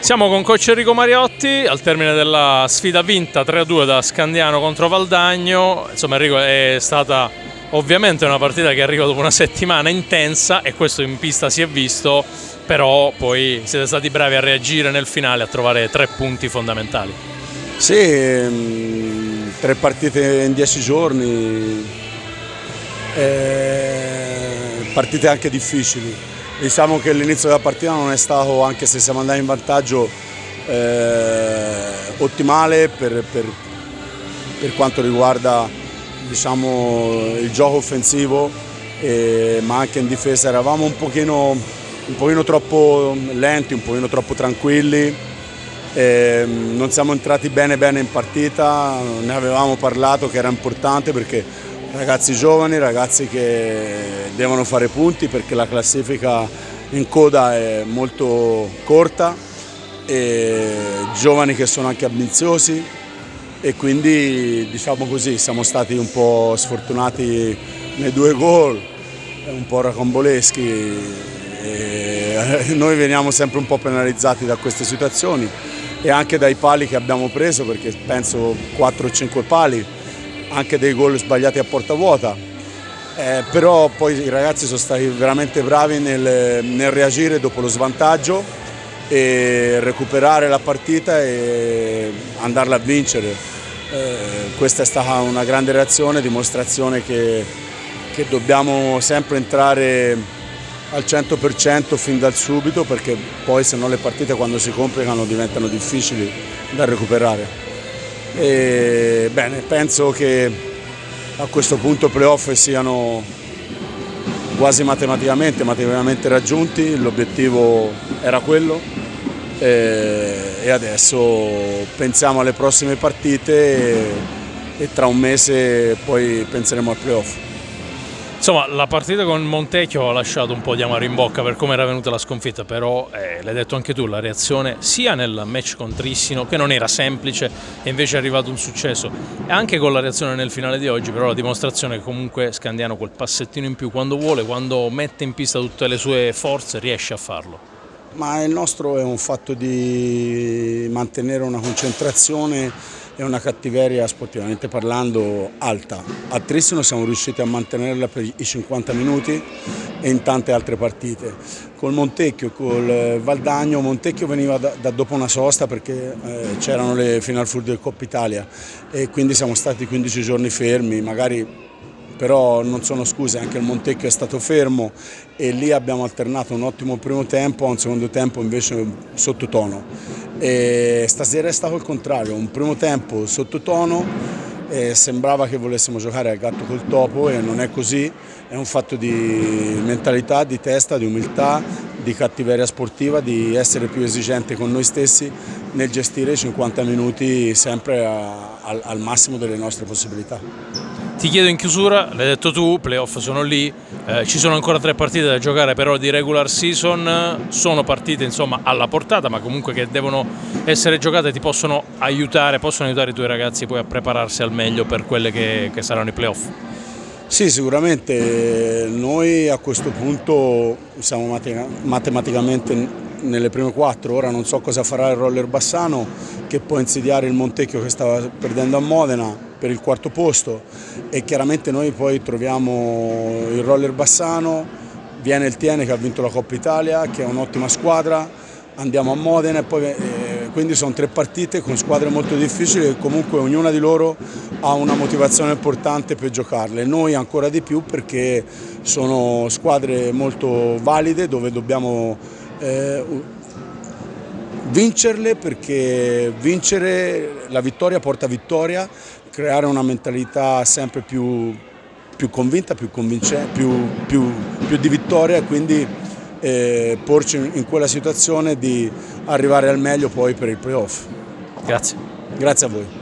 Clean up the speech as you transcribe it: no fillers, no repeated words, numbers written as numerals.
Siamo con coach Enrico Mariotti al termine della sfida vinta 3-2 da Scandiano contro Valdagno. Insomma, Enrico, è stata ovviamente una partita che arriva dopo una settimana intensa e questo in pista si è visto, però poi siete stati bravi a reagire nel finale, a trovare 3 punti fondamentali. Sì, 3 partite in 10 giorni, partite anche difficili. Diciamo che l'inizio della partita non è stato, anche se siamo andati in vantaggio, ottimale per quanto riguarda, diciamo, il gioco offensivo, ma anche in difesa eravamo un pochino troppo lenti, un pochino troppo tranquilli. Non siamo entrati bene in partita, ne avevamo parlato che era importante perché ragazzi giovani, ragazzi che devono fare punti perché la classifica in coda è molto corta, e giovani che sono anche ambiziosi, e quindi, diciamo così, siamo stati un po' sfortunati nei 2 gol, un po' rocamboleschi, e noi veniamo sempre un po' penalizzati da queste situazioni e anche dai pali che abbiamo preso, perché penso 4 o 5 pali, anche dei gol sbagliati a porta vuota, però poi i ragazzi sono stati veramente bravi nel reagire dopo lo svantaggio e recuperare la partita e andarla a vincere. Questa è stata una grande reazione, dimostrazione che dobbiamo sempre entrare al 100% fin dal subito, perché poi se no le partite, quando si complicano, diventano difficili da recuperare. Bene, penso che a questo punto i playoff siano quasi matematicamente raggiunti, l'obiettivo era quello, e adesso pensiamo alle prossime partite e tra un mese poi penseremo al playoff. Insomma, la partita con Montecchio ha lasciato un po' di amaro in bocca per come era venuta la sconfitta, però l'hai detto anche tu, la reazione sia nel match con Trissino, che non era semplice e invece è arrivato un successo, e anche con la reazione nel finale di oggi, però la dimostrazione che comunque Scandiano quel passettino in più quando vuole, quando mette in pista tutte le sue forze, riesce a farlo. Ma il nostro è un fatto di mantenere una concentrazione e una cattiveria, sportivamente parlando, alta. A Trissino siamo riusciti a mantenerla per i 50 minuti e in tante altre partite. Col Montecchio, col Valdagno, Montecchio veniva da dopo una sosta perché c'erano le Final Four del Coppa Italia e quindi siamo stati 15 giorni fermi, magari. Però non sono scuse, anche il Montecchio è stato fermo e lì abbiamo alternato un ottimo primo tempo a un secondo tempo invece sottotono. E stasera è stato il contrario, un primo tempo sottotono, sembrava che volessimo giocare al gatto col topo e non è così, è un fatto di mentalità, di testa, di umiltà, di cattiveria sportiva, di essere più esigenti con noi stessi nel gestire i 50 minuti sempre al massimo delle nostre possibilità. Ti chiedo in chiusura, l'hai detto tu, playoff sono lì, ci sono ancora 3 partite da giocare però di regular season, sono partite insomma alla portata ma comunque che devono essere giocate, ti possono aiutare i tuoi ragazzi poi a prepararsi al meglio per quelle che saranno i playoff? Sì, sicuramente noi a questo punto siamo matematicamente nelle prime 4, ora non so cosa farà il Roller Bassano che può insidiare il Montecchio che stava perdendo a Modena per il 4° posto, e chiaramente noi poi troviamo il Roller Bassano, viene il Tiene che ha vinto la Coppa Italia, che è un'ottima squadra, andiamo a Modena e poi quindi sono 3 partite con squadre molto difficili e comunque ognuna di loro ha una motivazione importante per giocarle, noi ancora di più perché sono squadre molto valide dove dobbiamo vincerle, perché vincere, la vittoria porta vittoria, creare una mentalità sempre più convinta, più di vittoria, e quindi porci in quella situazione di arrivare al meglio poi per il playoff. Grazie. Grazie a voi.